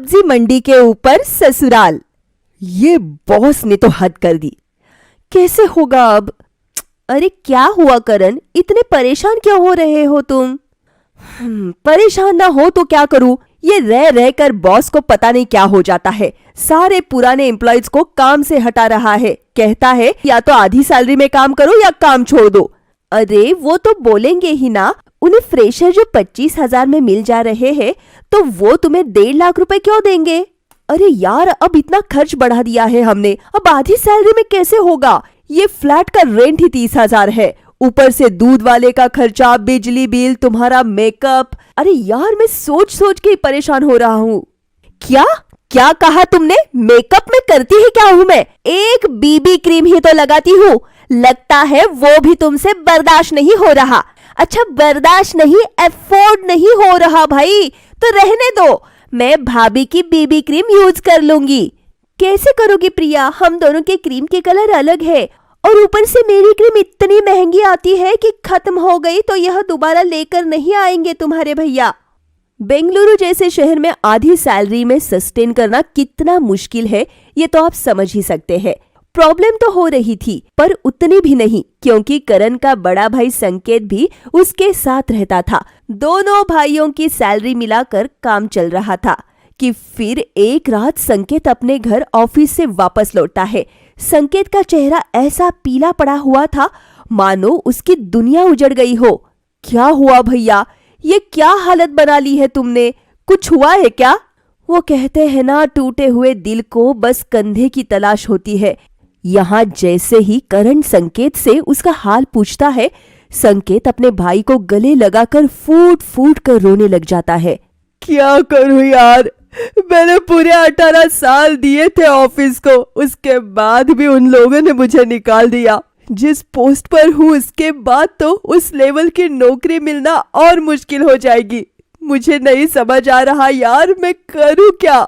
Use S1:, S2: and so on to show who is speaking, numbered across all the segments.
S1: सब्जी मंडी के ऊपर ससुराल। ये बॉस ने तो हद कर दी। कैसे होगा अब? अरे क्या हुआ करण, इतने परेशान क्यों हो रहे हो तुम? परेशान ना हो तो क्या करूं? ये रह रह कर बॉस को पता नहीं क्या हो जाता है। सारे पुराने एम्प्लॉइज को काम से हटा रहा है। कहता है या तो आधी सैलरी में काम करो या काम छोड़ दो। अरे वो तो बोलेंगे ही ना। उन्हें फ्रेशर जो 25,000 में मिल जा रहे हैं तो वो तुम्हें 1.5 लाख रुपए क्यों देंगे? अरे यार, अब इतना खर्च बढ़ा दिया है हमने, अब आधी सैलरी में कैसे होगा? ये फ्लैट का रेंट ही 30,000 है, ऊपर से दूध वाले का खर्चा, बिजली बिल, तुम्हारा मेकअप। अरे यार, मैं सोच सोच के ही परेशान हो रहा हूँ। क्या क्या कहा तुमने? मेकअप में करती ही क्या हूँ मैं? एक बीबी क्रीम ही तो लगाती हूँ। लगता है वो भी तुमसे बर्दाश्त नहीं हो रहा। अच्छा, बर्दाश्त नहीं, अफोर्ड नहीं हो रहा भाई, तो रहने दो। मैं भाभी की बीबी क्रीम यूज कर लूंगी। कैसे करोगी प्रिया? हम दोनों के क्रीम के कलर अलग है और ऊपर से मेरी क्रीम इतनी महंगी आती है कि खत्म हो गई तो यह दोबारा लेकर नहीं आएंगे तुम्हारे भैया। बेंगलुरु जैसे शहर में आधी सैलरी में सस्टेन करना कितना मुश्किल है ये तो आप समझ ही सकते हैं। प्रॉब्लम तो हो रही थी पर उतनी भी नहीं, क्योंकि करण का बड़ा भाई संकेत भी उसके साथ रहता था। दोनों भाइयों की सैलरी मिलाकर काम चल रहा था कि फिर एक रात संकेत अपने घर ऑफिस से वापस लौटता है। संकेत का चेहरा ऐसा पीला पड़ा हुआ था मानो उसकी दुनिया उजड़ गई हो। क्या हुआ भैया? ये क्या हालत बना ली है तुमने? कुछ हुआ है क्या? वो कहते हैं ना, टूटे हुए दिल को बस कंधे की तलाश होती है। यहाँ जैसे ही करण संकेत से उसका हाल पूछता है, संकेत अपने भाई को गले लगाकर फूट फूट कर रोने लग जाता है। क्या करूं यार, मैंने पूरे 18 साल दिए थे ऑफिस को, उसके बाद भी उन लोगों ने मुझे निकाल दिया। जिस पोस्ट पर हूँ उसके बाद तो उस लेवल की नौकरी मिलना और मुश्किल हो जाएगी। मुझे नहीं समझ आ रहा यार, मैं करूँ क्या?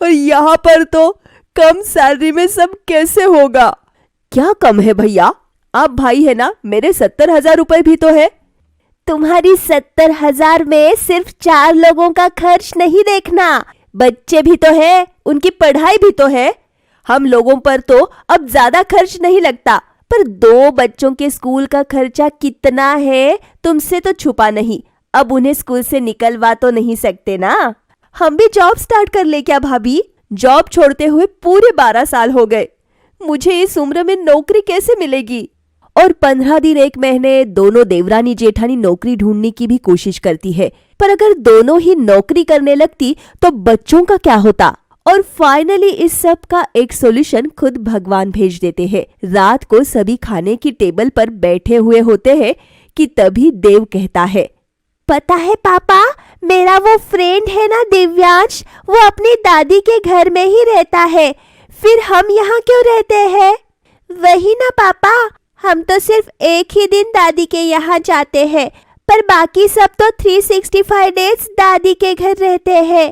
S1: और यहाँ पर तो कम सैलरी में सब कैसे होगा? क्या कम है भैया? आप भाई है ना, मेरे 70,000 रुपए भी तो है। तुम्हारी 70,000 में सिर्फ 4 लोगों का खर्च नहीं देखना, बच्चे भी तो है, उनकी पढ़ाई भी तो है। हम लोगों पर तो अब ज्यादा खर्च नहीं लगता, पर 2 बच्चों के स्कूल का खर्चा कितना है तुमसे तो छुपा नहीं। अब उन्हें स्कूल से निकलवा तो नहीं सकते ना। हम भी जॉब स्टार्ट कर ले क्या भाभी? जॉब छोड़ते हुए पूरे 12 साल हो गए। मुझे इस उम्र में नौकरी कैसे मिलेगी? और 15 दिन 1 महीने दोनों देवरानी जेठानी नौकरी ढूंढने की भी कोशिश करती है, पर अगर दोनों ही नौकरी करने लगती तो बच्चों का क्या होता? और फाइनली इस सब का एक सॉल्यूशन खुद भगवान भेज देते हैं। रात को सभी खाने की टेबल पर बैठे हुए होते हैं कि तभी देव कहता है, पता है पापा, मेरा वो फ्रेंड है ना दिव्यांश, वो अपनी दादी के घर में ही रहता है, फिर हम यहाँ क्यों रहते हैं? वही ना पापा, हम तो सिर्फ एक ही दिन दादी के यहाँ जाते हैं, पर बाकी सब तो 365 डेज दादी के घर रहते हैं।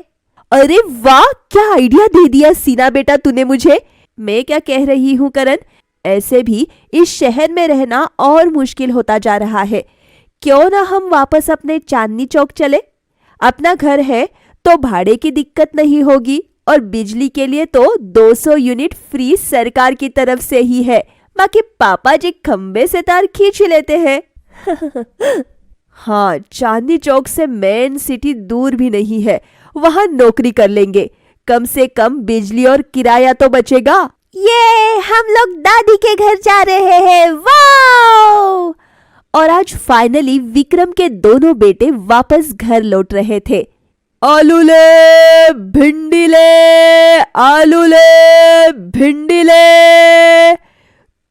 S1: अरे वाह, क्या आइडिया दे दिया सीना बेटा तूने मुझे। मैं क्या कह रही हूँ करण, ऐसे भी इस शहर में रहना और मुश्किल होता जा रहा है। क्यों ना हम वापस अपने चांदनी चौक चले? अपना घर है तो भाड़े की दिक्कत नहीं होगी और बिजली के लिए तो 200 यूनिट फ्री सरकार की तरफ से ही है। बाकी पापा जी खंबे से तार खींच लेते हैं। हाँ, चांदनी चौक से मेन सिटी दूर भी नहीं है, वहां नौकरी कर लेंगे। कम से कम बिजली और किराया तो बचेगा। ये हम लोग दादी के घर जा रहे हैं, वाओ! और आज फाइनली विक्रम के दोनों बेटे वापस घर लौट रहे थे। आलू ले भिंडी ले, आलू ले भिंडी ले,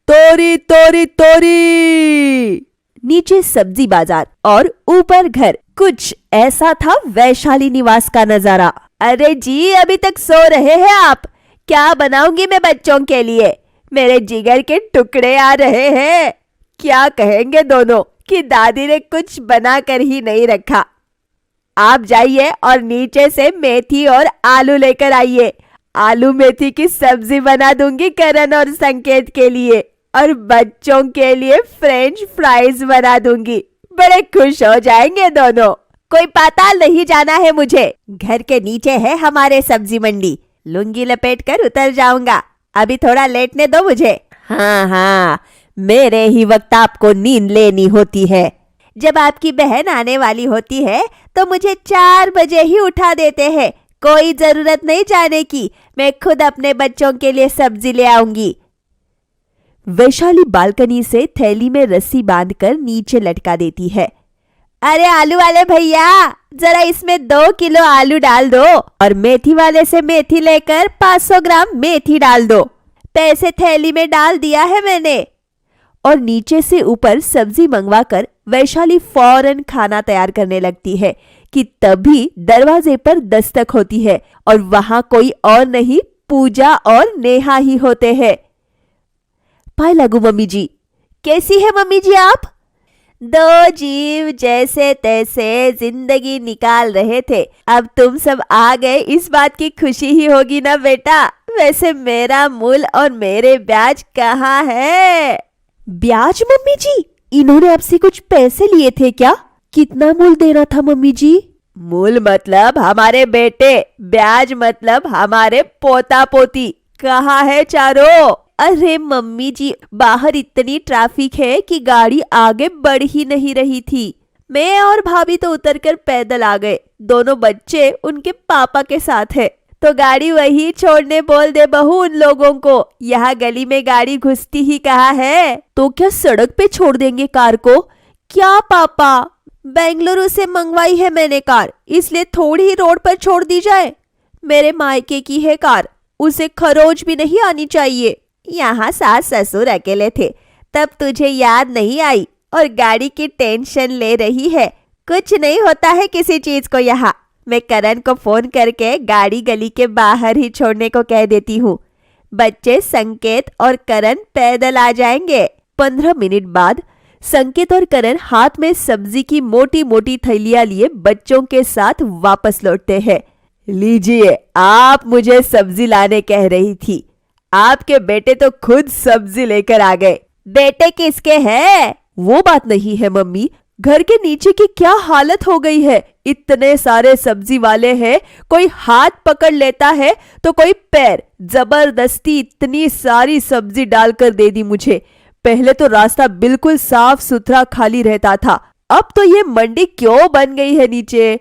S1: तोरी तोरी तोरी। नीचे सब्जी बाजार और ऊपर घर। कुछ ऐसा था वैशाली निवास का नजारा। अरे जी, अभी तक सो रहे हैं आप? क्या बनाऊंगी मैं बच्चों के लिए? मेरे जिगर के टुकड़े आ रहे हैं। क्या कहेंगे दोनों कि दादी ने कुछ बना कर ही नहीं रखा। आप जाइए और नीचे से मेथी और आलू लेकर आइए। आलू मेथी की सब्जी बना दूंगी करण और संकेत के लिए, और बच्चों के लिए फ्रेंच फ्राइज बना दूंगी। बड़े खुश हो जाएंगे दोनों। कोई पाताल नहीं जाना है मुझे। घर के नीचे है हमारे सब्जी मंडी। लुंगी लपेट कर उतर जाऊंगा। अभी थोड़ा लेटने दो मुझे। हाँ हाँ, मेरे ही वक्त आपको नींद लेनी होती है। जब आपकी बहन आने वाली होती है तो मुझे 4 बजे ही उठा देते हैं। कोई जरूरत नहीं जाने की, मैं खुद अपने बच्चों के लिए सब्जी ले आऊंगी। वैशाली बालकनी से थैली में रस्सी बांधकर नीचे लटका देती है। अरे आलू वाले भैया, जरा इसमें 2 किलो आलू डाल दो और मेथी वाले से मेथी लेकर 500 ग्राम मेथी डाल दो। पैसे थैली में डाल दिया है मैंने। और नीचे से ऊपर सब्जी मंगवाकर वैशाली फौरन खाना तैयार करने लगती है कि तभी दरवाजे पर दस्तक होती है और वहां कोई और नहीं, पूजा और नेहा ही होते हैं। पाए लागू मम्मी जी। कैसी है मम्मी जी आप? 2 जीव जैसे तैसे जिंदगी निकाल रहे थे, अब तुम सब आ गए, इस बात की खुशी ही होगी ना बेटा। वैसे मेरा मूल और मेरे ब्याज कहाँ है? ब्याज मम्मी जी? इन्होंने आपसे कुछ पैसे लिए थे क्या? कितना मूल देना था मम्मी जी? मूल मतलब हमारे बेटे, ब्याज मतलब हमारे पोता पोती। कहाँ है चारों? अरे मम्मी जी, बाहर इतनी ट्रैफिक है कि गाड़ी आगे बढ़ ही नहीं रही थी। मैं और भाभी तो उतरकर पैदल आ गए। दोनों बच्चे उनके पापा के साथ है, तो गाड़ी वही छोड़ने बोल दे बहू उन लोगों को। यहाँ गली में गाड़ी घुसती ही कहाँ है? तो क्या सड़क पे छोड़ देंगे कार को? क्या पापा, बेंगलुरु से मंगवाई है मैंने कार, इसलिए थोड़ी ही रोड पर छोड़ दी जाए? मेरे मायके की है कार, उसे खरोच भी नहीं आनी चाहिए। यहाँ सास ससुर अकेले थे, तब तुझे याद नहीं आई और गाड़ी की टेंशन ले रही है। कुछ नहीं होता है किसी चीज को यहाँ। मैं करण को फोन करके गाड़ी गली के बाहर ही छोड़ने को कह देती हूँ। बच्चे संकेत और करण पैदल आ जाएंगे। 15 मिनट बाद संकेत और करण हाथ में सब्जी की मोटी मोटी थैलियां लिए बच्चों के साथ वापस लौटते हैं। लीजिए, आप मुझे सब्जी लाने कह रही थी, आपके बेटे तो खुद सब्जी लेकर आ गए। बेटे किसके हैं? वो बात नहीं है मम्मी, घर के नीचे की क्या हालत हो गई है। इतने सारे सब्जी वाले हैं, कोई हाथ पकड़ लेता है तो कोई पैर। जबरदस्ती इतनी सारी सब्जी डालकर दे दी मुझे। पहले तो रास्ता बिल्कुल साफ सुथरा खाली रहता था, अब तो ये मंडी क्यों बन गई है नीचे?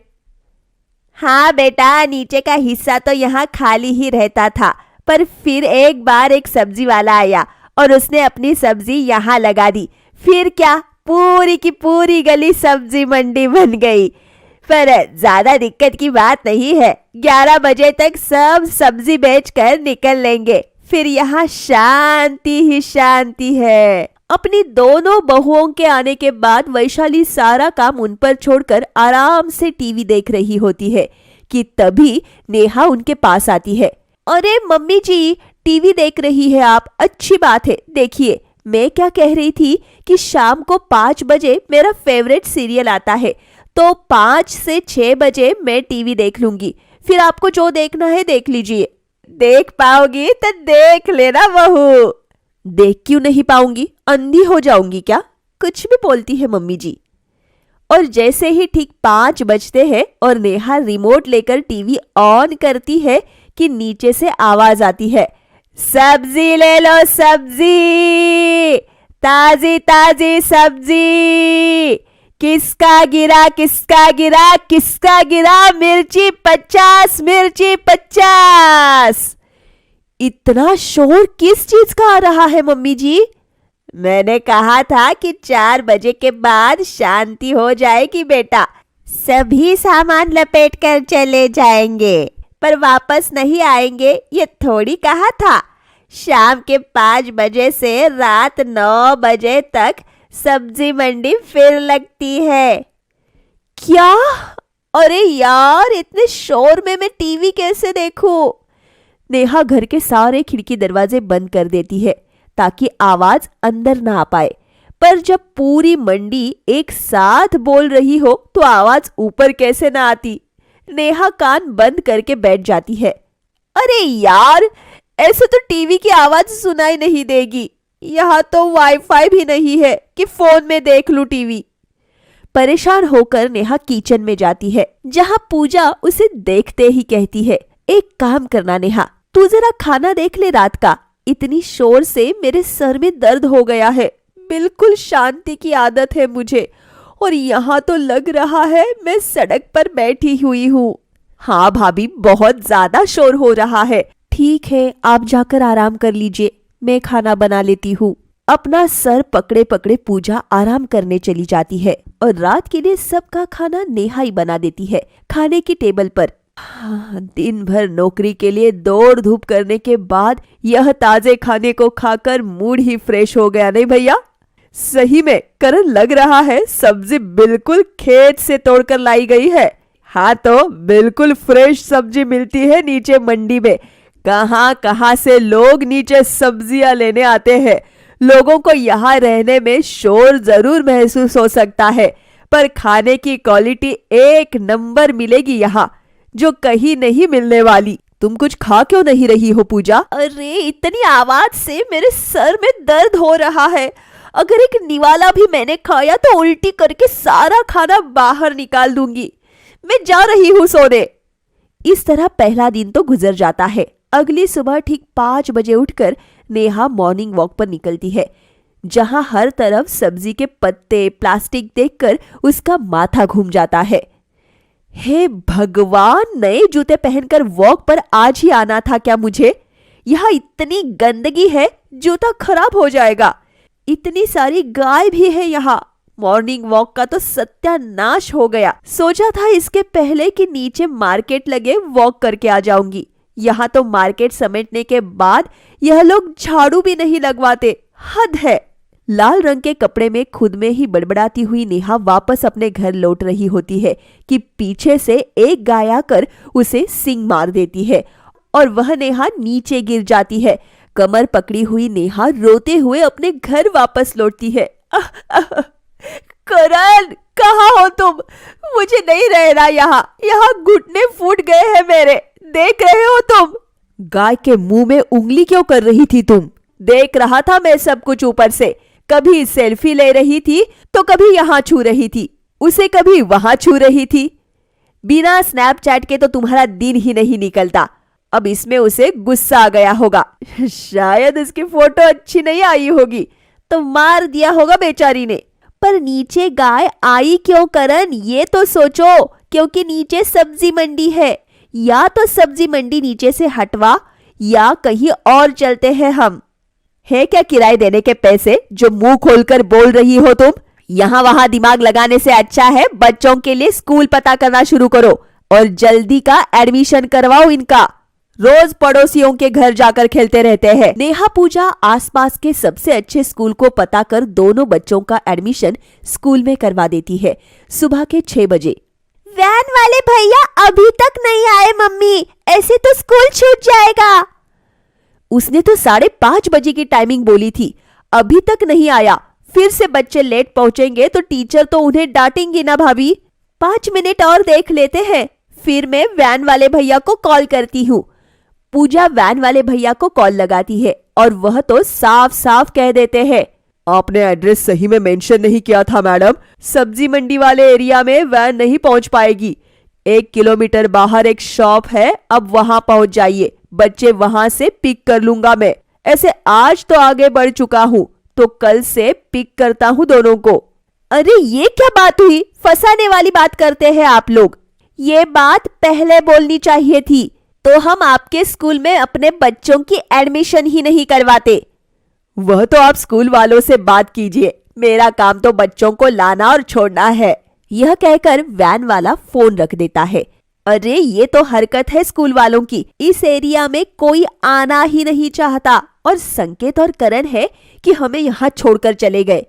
S1: हाँ बेटा, नीचे का हिस्सा तो यहाँ खाली ही रहता था, पर फिर एक बार एक सब्जी वाला आया और उसने अपनी सब्जी यहाँ लगा दी। फिर क्या, पूरी की पूरी गली सब्जी मंडी बन गई। पर ज्यादा दिक्कत की बात नहीं है, 11 बजे तक सब सब्जी बेचकर निकल लेंगे, फिर यहाँ शांति ही शांति है। अपनी दोनों बहुओं के आने के बाद वैशाली सारा काम उन पर छोड़कर आराम से टीवी देख रही होती है कि तभी नेहा उनके पास आती है। अरे मम्मी जी, टीवी देख रही है आप? अच्छी बात है। देखिए, मैं क्या कह रही थी कि शाम को 5 बजे मेरा फेवरेट सीरियल आता है, तो 5 से 6 बजे मैं टीवी देख लूंगी। फिर आपको जो देखना है देख लीजिए। देख पाओगी तो देख लेना बहू। देख क्यों नहीं पाऊंगी? अंधी हो जाऊंगी क्या? कुछ भी बोलती है मम्मी जी। और जैसे ही ठीक 5 बजते हैं और नेहा रिमोट लेकर टीवी ऑन करती है कि नीचे से आवाज आती है, सब्जी ले लो सब्जी, ताजी ताजी सब्जी। किसका गिरा किसका गिरा किसका गिरा? मिर्ची 50, मिर्ची 50। इतना शोर किस चीज का आ रहा है मम्मी जी? मैंने कहा था कि 4 बजे के बाद शांति हो जाएगी बेटा। सभी सामान लपेट कर चले जाएंगे, पर वापस नहीं आएंगे, ये थोड़ी कहा था। शाम के 5 बजे से रात 9 बजे तक सब्जी मंडी फिर लगती है। क्या? अरे यार, इतने शोर में मैं टीवी कैसे देखूं? नेहा घर के सारे खिड़की दरवाजे बंद कर देती है ताकि आवाज अंदर ना आ पाए। पर जब पूरी मंडी एक साथ बोल रही हो तो आवाज ऊपर कैसे ना आती? नेहा कान बंद करके बैठ जाती है। अरे यार, ऐसे तो टीवी की आवाज सुनाई नहीं देगी। यहाँ तो वाईफाई भी नहीं है कि फोन में देख लूं टीवी। परेशान होकर नेहा किचन में जाती है, जहाँ पूजा उसे देखते ही कहती है, एक काम करना नेहा, तू जरा खाना देख ले रात का। इतनी शोर से मेरे सर में दर्द हो गया है। बिल्कुल शांति की आदत है मुझे, और यहाँ तो लग रहा है मैं सड़क पर बैठी हुई हूँ। हाँ भाभी, बहुत ज्यादा शोर हो रहा है। ठीक है, आप जाकर आराम कर लीजिए, मैं खाना बना लेती हूँ। अपना सर पकड़े पकड़े पूजा आराम करने चली जाती है और रात के लिए सबका खाना नेहा ही बना देती है खाने की टेबल पर। हाँ, दिन भर नौकरी के लिए दौड़ धूप करने के बाद यह ताजे खाने को खाकर मूड ही फ्रेश हो गया, नहीं भैया? सही में करण, लग रहा है सब्जी बिल्कुल खेत से तोड़कर लाई गई है। हाँ, तो बिल्कुल फ्रेश सब्जी मिलती है नीचे मंडी में। कहाँ कहाँ से लोग नीचे सब्जियां लेने आते हैं। लोगों को यहाँ रहने में शोर जरूर महसूस हो सकता है, पर खाने की क्वालिटी एक नंबर मिलेगी यहाँ, जो कहीं नहीं मिलने वाली। तुम कुछ खा क्यों नहीं रही हो पूजा? अरे, इतनी आवाज से मेरे सर में दर्द हो रहा है। अगर एक निवाला भी मैंने खाया तो उल्टी करके सारा खाना बाहर निकाल दूंगी। मैं जा रही हूँ सोने। इस तरह पहला दिन तो गुजर जाता है। अगली सुबह ठीक 5 बजे उठकर नेहा मॉर्निंग वॉक पर निकलती है, जहां हर तरफ सब्जी के पत्ते, प्लास्टिक देखकर उसका माथा घूम जाता है। हे भगवान, नए जूते पहनकर वॉक पर आज ही आना था क्या मुझे? यहाँ इतनी गंदगी है, जूता खराब हो जाएगा। इतनी सारी गाय भी है यहाँ। मॉर्निंग वॉक का तो सत्यानाश हो गया। सोचा था इसके पहले कि नीचे मार्केट लगे वॉक करके आ जाऊंगी। यहाँ तो मार्केट समेटने के बाद यह लोग झाड़ू भी नहीं लगवाते। हद है। लाल रंग के कपड़े में खुद में ही बड़बड़ाती हुई नेहा वापस अपने घर लौट रही होती है कि पीछे से एक गाय आकर उसे सींग मार देती है और वह नेहा नीचे गिर जाती है। कमर पकड़ी हुई नेहा रोते हुए अपने घर वापस लौटती है। करण, कहाँ हो तुम? मुझे नहीं रहना यहाँ। यहाँ घुटने फूट गए हैं मेरे। देख रहे हो तुम? गाय के मुंह में उंगली क्यों कर रही थी तुम? देख रहा था मैं सब कुछ ऊपर से। कभी सेल्फी ले रही थी तो कभी यहाँ छू रही थी, उसे कभी वहां छू रही थी। बिना स्नैपचैट के तो तुम्हारा दिन ही नहीं निकलता। अब इसमें उसे गुस्सा आ गया होगा। शायद उसकी फोटो अच्छी नहीं आई होगी तो मार दिया होगा बेचारी ने। पर नीचे गाय आई क्यों करण, ये तो सोचो। क्योंकि नीचे सब्जी मंडी है। या तो सब्जी मंडी नीचे से हटवा या कहीं और चलते हैं हम। है क्या किराए देने के पैसे जो मुंह खोलकर बोल रही हो तुम? यहाँ वहां दिमाग लगाने से अच्छा है बच्चों के लिए स्कूल पता करना शुरू करो और जल्दी का एडमिशन करवाओ इनका। रोज पड़ोसियों के घर जाकर खेलते रहते हैं। नेहा पूजा आसपास के सबसे अच्छे स्कूल को पता कर दोनों बच्चों का एडमिशन स्कूल में करवा देती है। सुबह के 6 बजे। वैन वाले भैया अभी तक नहीं आए मम्मी, ऐसे तो स्कूल छूट जाएगा। उसने तो 5:30 बजे की टाइमिंग बोली थी, अभी तक नहीं आया। फिर से बच्चे लेट पहुंचेंगे तो टीचर तो उन्हें डांटेंगी ना भाभी। 5 मिनट और देख लेते हैं, फिर मैं वैन वाले भैया को कॉल करती हूँ। पूजा वैन वाले भैया को कॉल लगाती है और वह तो साफ साफ कह देते हैं, आपने एड्रेस सही में मेंशन नहीं किया था मैडम। सब्जी मंडी वाले एरिया में वैन नहीं पहुंच पाएगी। 1 किलोमीटर बाहर एक शॉप है, अब वहां पहुंच जाइए। बच्चे वहां से पिक कर लूंगा मैं। ऐसे आज तो आगे बढ़ चुका हूं तो कल से पिक करता हूं दोनों को। अरे ये क्या बात हुई? फंसाने वाली बात करते हैं आप लोग। ये बात पहले बोलनी चाहिए थी, तो हम आपके स्कूल में अपने बच्चों की एडमिशन ही नहीं करवाते। वह तो आप स्कूल वालों से बात कीजिए, मेरा काम तो बच्चों को लाना और छोड़ना है। यह कहकर वैन वाला फोन रख देता है। अरे ये तो हरकत है स्कूल वालों की। इस एरिया में कोई आना ही नहीं चाहता और संकेत और करण है कि हमें यहाँ छोड़कर चले गए।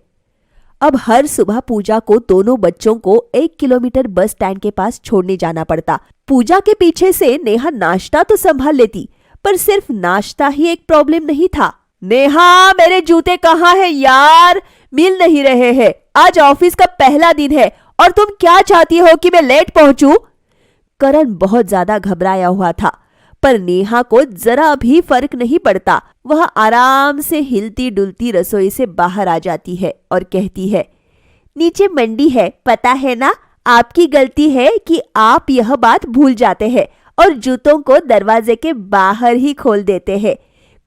S1: अब हर सुबह पूजा को दोनों बच्चों को 1 किलोमीटर बस स्टैंड के पास छोड़ने जाना पड़ता। पूजा के पीछे से नेहा नाश्ता तो संभाल लेती, पर सिर्फ नाश्ता ही एक प्रॉब्लम नहीं था। नेहा, मेरे जूते कहाँ हैं यार? मिल नहीं रहे हैं। आज ऑफिस का पहला दिन है और तुम क्या चाहती हो कि मैं लेट पहुंचूं? करण बहुत ज्यादा घबराया हुआ था, पर नेहा को जरा भी फर्क नहीं पड़ता। वह आराम से हिलती डुलती रसोई से बाहर आ जाती है और कहती है, नीचे मंडी है, पता है ना। आपकी गलती है कि आप यह बात भूल जाते हैं और जूतों को दरवाजे के बाहर ही खोल देते हैं।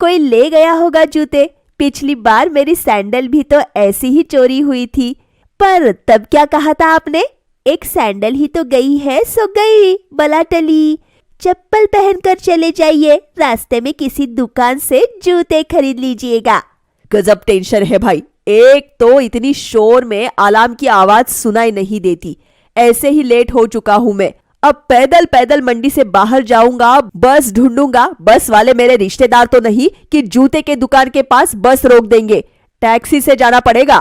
S1: कोई ले गया होगा जूते। पिछली बार मेरी सैंडल भी तो ऐसी ही चोरी हुई थी। पर तब क्या कहा था आपने? एक सैंडल ही तो गई है सो गई, बला टली। चप्पल पहनकर चले जाइए, रास्ते में किसी दुकान से जूते खरीद लीजिएगा। गजब टेंशन है भाई। एक तो इतनी शोर में अलार्म की आवाज सुनाई नहीं देती। ऐसे ही लेट हो चुका हूँ मैं। अब पैदल पैदल मंडी से बाहर जाऊंगा, बस ढूंढूंगा। बस वाले मेरे रिश्तेदार तो नहीं कि जूते के दुकान के पास बस रोक देंगे। टैक्सी से जाना पड़ेगा।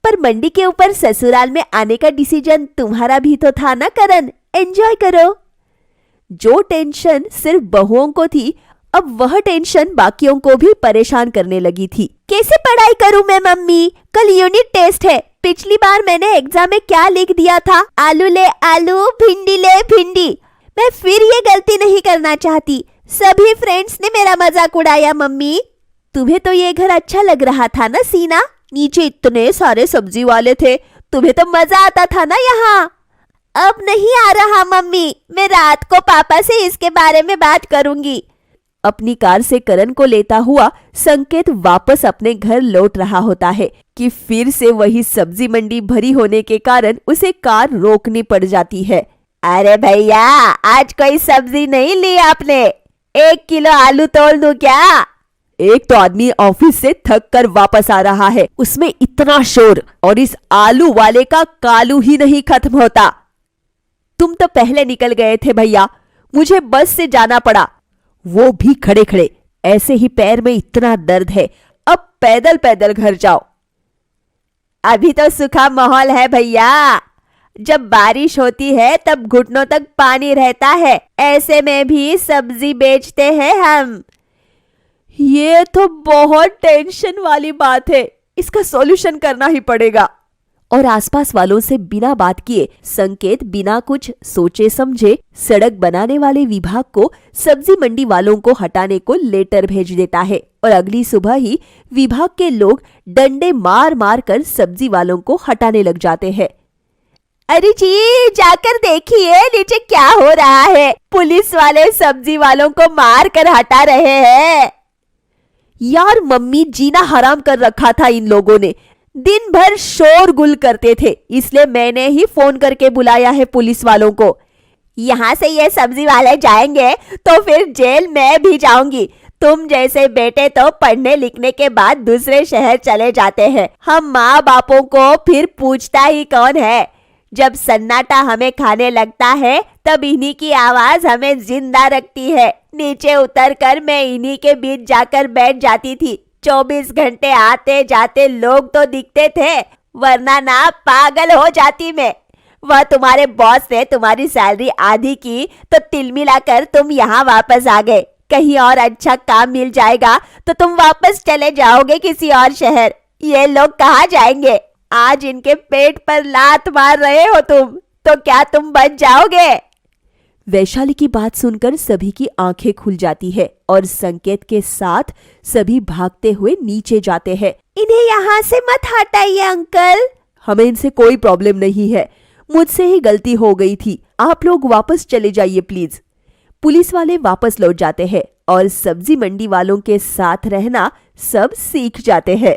S1: पर मंडी के ऊपर ससुराल में आने का डिसीजन तुम्हारा भी तो था ना करण। एंजॉय करो। जो टेंशन सिर्फ बहुओं को थी, अब वह टेंशन बाकियों को भी परेशान करने लगी थी। कैसे पढ़ाई करूं मैं मम्मी? कल यूनिट टेस्ट है। पिछली बार मैंने एग्जाम में क्या लिख दिया था? आलू ले आलू, भिंडी ले भिंडी। मैं फिर ये गलती नहीं करना चाहती। सभी फ्रेंड्स ने मेरा मजाक उड़ाया मम्मी। तुम्हें तो ये घर अच्छा लग रहा था ना सीना? नीचे इतने सारे सब्जी वाले थे, तुम्हें तो मजा आता था ना यहाँ। अब नहीं आ रहा मम्मी। मैं रात को पापा से इसके बारे में बात करूंगी। अपनी कार से करण को लेता हुआ संकेत वापस अपने घर लौट रहा होता है कि फिर से वही सब्जी मंडी भरी होने के कारण उसे कार रोकनी पड़ जाती है। अरे भैया, आज कोई सब्जी नहीं ली आपने? 1 किलो आलू तोल दूं क्या? एक तो आदमी ऑफिस से थक कर वापस आ रहा है, उसमें इतना शोर, और इस आलू वाले का कालू ही नहीं खत्म होता। तुम तो पहले निकल गए थे भैया, मुझे बस से जाना पड़ा, वो भी खड़े खड़े। ऐसे ही पैर में इतना दर्द है, अब पैदल पैदल घर जाओ। अभी तो सूखा माहौल है भैया। जब बारिश होती है तब घुटनों तक पानी रहता है। ऐसे में भी सब्जी बेचते हैं हम। ये तो बहुत टेंशन वाली बात है, इसका सॉल्यूशन करना ही पड़ेगा। और आसपास वालों से बिना बात किए संकेत बिना कुछ सोचे समझे सड़क बनाने वाले विभाग को सब्जी मंडी वालों को हटाने को लेटर भेज देता है। और अगली सुबह ही विभाग के लोग डंडे मार मार कर सब्जी वालों को हटाने लग जाते हैं। अरे जी, जाकर देखिए नीचे क्या हो रहा है। पुलिस वाले सब्जी वालों को मार कर हटा रहे हैं। यार मम्मी, जीना हराम कर रखा था इन लोगों ने। दिन भर शोरगुल करते थे, इसलिए मैंने ही फोन करके बुलाया है पुलिस वालों को। यहाँ से ये सब्जी वाले जाएंगे तो फिर जेल में भी जाऊंगी। तुम जैसे बेटे तो पढ़ने लिखने के बाद दूसरे शहर चले जाते हैं। हम माँ बापों को फिर पूछता ही कौन है। जब सन्नाटा हमें खाने लगता है तब इन्हीं की आवाज हमें जिंदा रखती है। नीचे उतरकर मैं इन्हीं के बीच जाकर बैठ जाती थी। 24 घंटे आते जाते लोग तो दिखते थे, वरना ना पागल हो जाती मैं। वह तुम्हारे बॉस ने तुम्हारी सैलरी आधी की तो तिल मिलाकर तुम यहाँ वापस आ गए। कहीं और अच्छा काम मिल जाएगा तो तुम वापस चले जाओगे किसी और शहर। ये लोग कहाँ जाएंगे? आज इनके पेट पर लात मार रहे हो तुम, तो क्या तुम बच जाओगे? वैशाली की बात सुनकर सभी की आंखें खुल जाती है और संकेत के साथ सभी भागते हुए नीचे जाते हैं। इन्हें यहाँ से मत हटाइए अंकल। हमें इनसे कोई प्रॉब्लम नहीं है, मुझसे ही गलती हो गई थी। आप लोग वापस चले जाइए प्लीज। पुलिस वाले वापस लौट जाते हैं और सब्जी मंडी वालों के साथ रहना सब सीख जाते हैं।